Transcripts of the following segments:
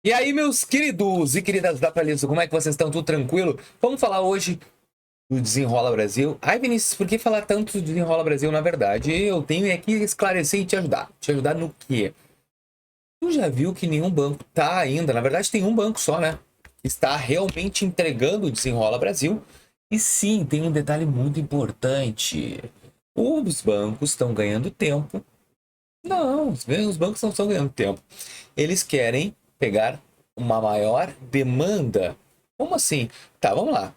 E aí, meus queridos e queridas da Palito, como é que vocês estão? Tudo tranquilo? Vamos falar hoje do Desenrola Brasil. Ai, Vinícius, por que falar tanto do Desenrola Brasil? Na verdade, eu tenho é que esclarecer e te ajudar. Te ajudar no quê? Tu já viu que nenhum banco tá ainda, na verdade tem um banco só, né? Está realmente entregando o Desenrola Brasil. E sim, tem um detalhe muito importante. Os bancos estão ganhando tempo. Não, os bancos não estão ganhando tempo. Eles querem pegar uma maior demanda. Como assim? Tá, vamos lá.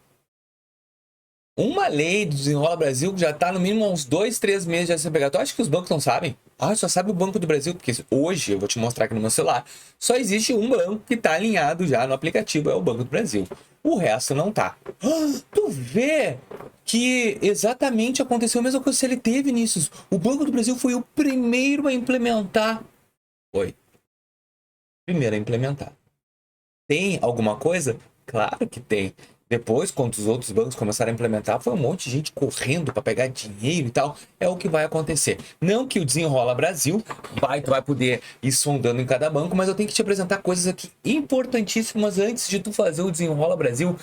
Uma lei do Desenrola Brasil que já está no mínimo há uns 2, 3 meses já ser pegada. Tu acha que os bancos não sabem? Ah, só sabe o Banco do Brasil, porque hoje eu vou te mostrar aqui no meu celular. Só existe um banco que está alinhado já no aplicativo, é o Banco do Brasil. O resto não tá. Ah, tu vê que exatamente aconteceu a mesma coisa que ele teve, Vinícius. O Banco do Brasil foi o primeiro a implementar. Foi. Primeiro a implementar. Tem alguma coisa? Claro que tem. Depois, quando os outros bancos começaram a implementar, foi um monte de gente correndo para pegar dinheiro e tal. É o que vai acontecer. Não que o Desenrola Brasil tu vai poder ir sondando em cada banco, mas eu tenho que te apresentar coisas aqui importantíssimas antes de tu fazer o Desenrola Brasil.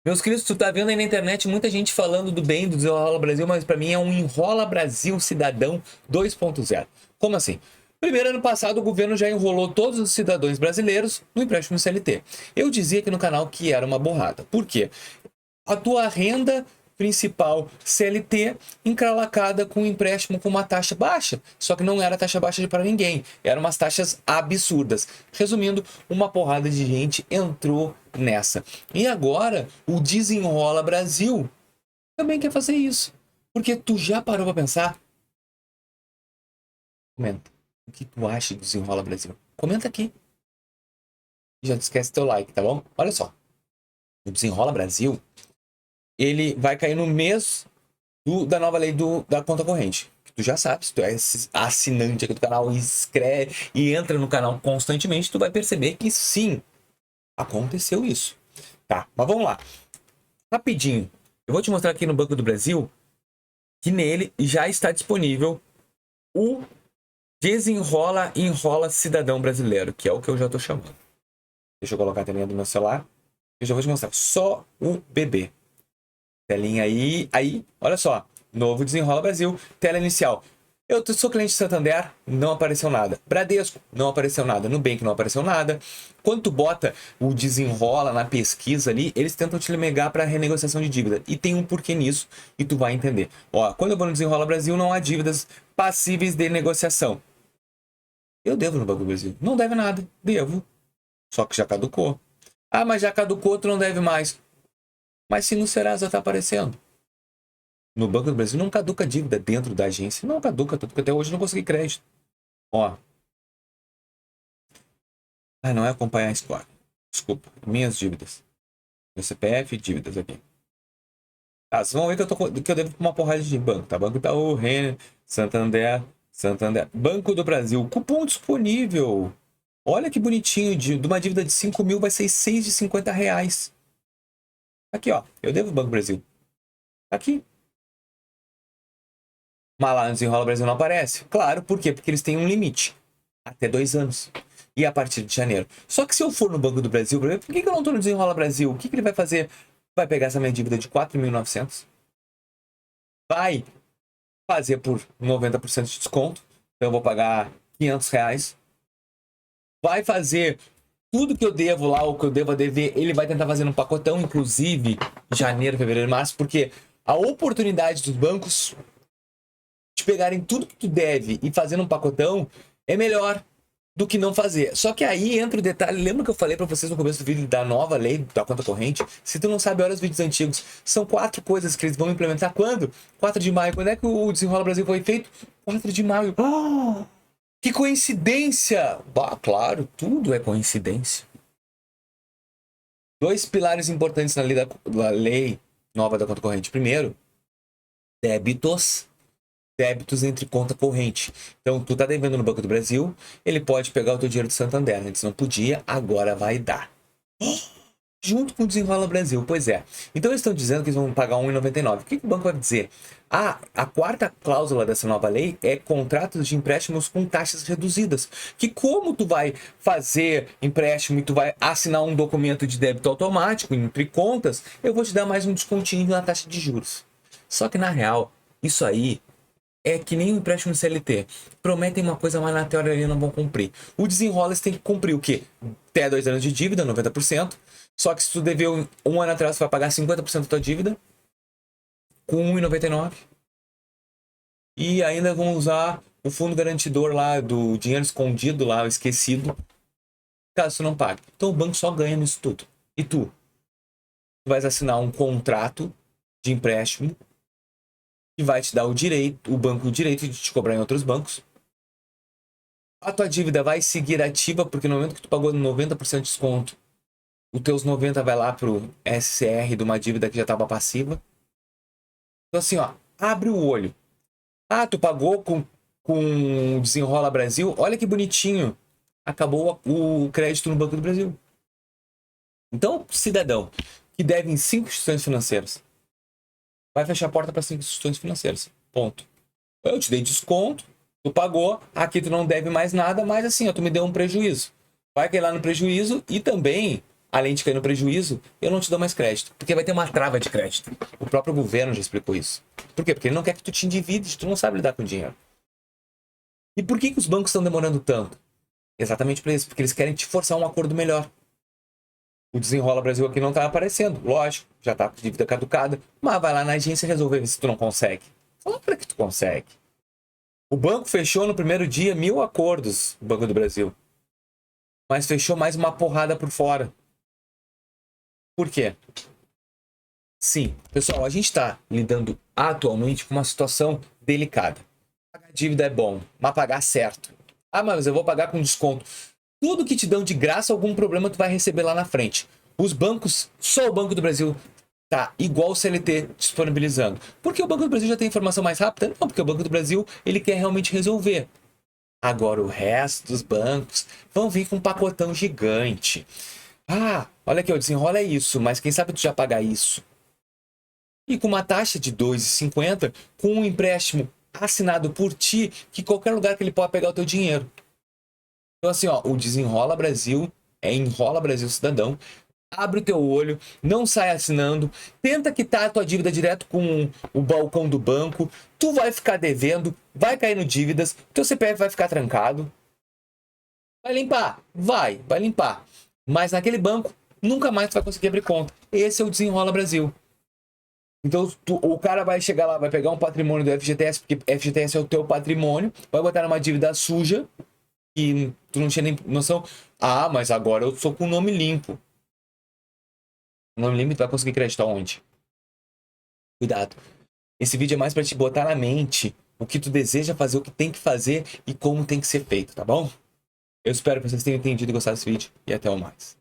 Meus queridos, tu tá vendo aí na internet muita gente falando do bem do Desenrola Brasil, mas para mim é um Enrola Brasil Cidadão 2.0. Como assim? Primeiro, ano passado, o governo já enrolou todos os cidadãos brasileiros no empréstimo CLT. Eu dizia aqui no canal que era uma borrada. Por quê? A tua renda principal CLT encralacada com um empréstimo com uma taxa baixa. Só que não era taxa baixa para ninguém. Eram umas taxas absurdas. Resumindo, uma porrada de gente entrou nessa. E agora, o Desenrola Brasil também quer fazer isso. Porque tu já parou para pensar? Comenta. O que tu acha do Desenrola Brasil? Comenta aqui. Já não esquece teu like, tá bom? Olha só. O Desenrola Brasil, ele vai cair no mês da nova lei da conta corrente. Que tu já sabe, se tu é assinante aqui do canal, inscreve e entra no canal constantemente, tu vai perceber que sim, aconteceu isso. Tá, mas vamos lá. Rapidinho. Eu vou te mostrar aqui no Banco do Brasil que nele já está disponível o Desenrola e Enrola Cidadão Brasileiro, que é o que eu já tô chamando. Deixa eu colocar a telinha do meu celular. Eu já vou te mostrar. Só o bebê. Telinha aí, olha só. Novo Desenrola Brasil. Tela inicial. Eu sou cliente de Santander, não apareceu nada. Bradesco, não apareceu nada. Nubank, não apareceu nada. Quando tu bota o Desenrola na pesquisa ali, eles tentam te ligar para renegociação de dívida. E tem um porquê nisso, e tu vai entender. Ó, quando eu vou no Desenrola Brasil, não há dívidas passíveis de negociação. Eu devo no Banco do Brasil. Não deve nada. Devo. Só que já caducou. Ah, mas já caducou, tu não deve mais. Mas se no Serasa está aparecendo. No Banco do Brasil não caduca dívida dentro da agência. Não caduca, tudo que até hoje não consegui crédito. Ó. Ah, não é acompanhar a score. Desculpa. Minhas dívidas. Meu CPF e dívidas aqui. Tá, vocês vão ver que eu devo uma porrada de banco, tá? Banco Itaú, Renner, Santander. Banco do Brasil. Cupom disponível. Olha que bonitinho. De uma dívida de 5 mil vai ser 6 de R$ 50. Aqui, ó. Eu devo o Banco do Brasil. Aqui. Mas lá no Desenrola Brasil não aparece. Claro, por quê? Porque eles têm um limite. Até 2 anos. E a partir de janeiro. Só que se eu for no Banco do Brasil, por que eu não tô no Desenrola Brasil? O que ele vai fazer? Vai pegar essa minha dívida de 4.900? Vai fazer por 90% de desconto. Então eu vou pagar R$ 500. Vai fazer tudo que eu devo lá, o que eu devo a dever, ele vai tentar fazer um pacotão, inclusive janeiro, fevereiro, março, porque a oportunidade dos bancos de pegarem tudo que tu deve e fazendo um pacotão é melhor do que não fazer. Só que aí entra o detalhe, lembra que eu falei para vocês no começo do vídeo da nova lei da conta corrente? Se tu não sabe, olha os vídeos antigos. São 4 coisas que eles vão implementar quando? 4 de maio. Quando é que o Desenrola Brasil foi feito? 4 de maio. Ah, que coincidência! Bah, claro, tudo é coincidência. 2 pilares importantes na da lei nova da conta corrente. Primeiro, débitos. Débitos entre conta corrente. Então, tu tá devendo no Banco do Brasil, ele pode pegar o teu dinheiro do Santander. Antes não podia, agora vai dar. junto com o Desenrola Brasil. Pois é. Então eles estão dizendo que eles vão pagar 1,99. O que o banco vai dizer? A quarta cláusula dessa nova lei é contratos de empréstimos com taxas reduzidas. Que como tu vai fazer empréstimo e tu vai assinar um documento de débito automático entre contas, eu vou te dar mais um descontinho na taxa de juros. Só que na real, isso aí é que nem o empréstimo CLT. Prometem uma coisa, mas na teoria não vão cumprir. O Desenrola tem que cumprir o quê? Até 2 anos de dívida, 90%. Só que se tu deveu um ano atrás, tu vai pagar 50% da tua dívida. Com 1,99. E ainda vão usar o fundo garantidor lá, do dinheiro escondido lá, esquecido. Caso tu não pague. Então o banco só ganha nisso tudo. E tu vais assinar um contrato de empréstimo que vai te dar o direito, o banco o direito de te cobrar em outros bancos. A tua dívida vai seguir ativa, porque no momento que tu pagou 90% de desconto, os teus 90 vai lá pro SCR de uma dívida que já estava passiva. Então assim, ó, abre o olho. Ah, tu pagou com Desenrola Brasil? Olha que bonitinho. Acabou o crédito no Banco do Brasil. Então, cidadão que deve em 5 instituições financeiras, vai fechar a porta para 5 instituições financeiras. Ponto. Eu te dei desconto, tu pagou, aqui tu não deve mais nada, mas assim, ó, tu me deu um prejuízo. Vai cair lá no prejuízo e também, além de cair no prejuízo, eu não te dou mais crédito, porque vai ter uma trava de crédito. O próprio governo já explicou isso. Por quê? Porque ele não quer que tu te endivides, tu não sabe lidar com dinheiro. E por que os bancos estão demorando tanto? Exatamente por isso, porque eles querem te forçar um acordo melhor. O Desenrola Brasil aqui não tá aparecendo, lógico, já tá com dívida caducada, mas vai lá na agência resolver se tu não consegue. Fala que tu consegue. O banco fechou no primeiro dia 1.000 acordos, o Banco do Brasil. Mas fechou mais uma porrada por fora. Por quê? Sim, pessoal, a gente está lidando atualmente com uma situação delicada. Pagar dívida é bom, mas pagar certo. Ah, mas eu vou pagar com desconto. Tudo que te dão de graça, algum problema tu vai receber lá na frente. Os bancos, só o Banco do Brasil tá igual o CLT disponibilizando. Porque o Banco do Brasil já tem informação mais rápida? Não, porque o Banco do Brasil ele quer realmente resolver. Agora o resto dos bancos vão vir com um pacotão gigante. Ah, olha aqui, o Desenrola é isso, mas quem sabe tu já pagar isso. E com uma taxa de 2,50, com um empréstimo assinado por ti, que qualquer lugar que ele pode pegar o teu dinheiro. Então assim, ó, o Desenrola Brasil é Enrola Brasil Cidadão. Abre o teu olho, não sai assinando, tenta quitar a tua dívida direto com o balcão do banco, tu vai ficar devendo, vai cair no dívidas, teu CPF vai ficar trancado. Vai limpar? Vai limpar. Mas naquele banco, nunca mais tu vai conseguir abrir conta. Esse é o Desenrola Brasil. Então o cara vai chegar lá, vai pegar um patrimônio do FGTS, porque FGTS é o teu patrimônio, vai botar numa dívida suja, que tu não tinha nem noção. Ah, mas agora eu sou com o nome limpo. O nome limpo tu vai conseguir crédito aonde? Cuidado. Esse vídeo é mais para te botar na mente o que tu deseja fazer, o que tem que fazer e como tem que ser feito, tá bom? Eu espero que vocês tenham entendido e gostado desse vídeo e até o mais.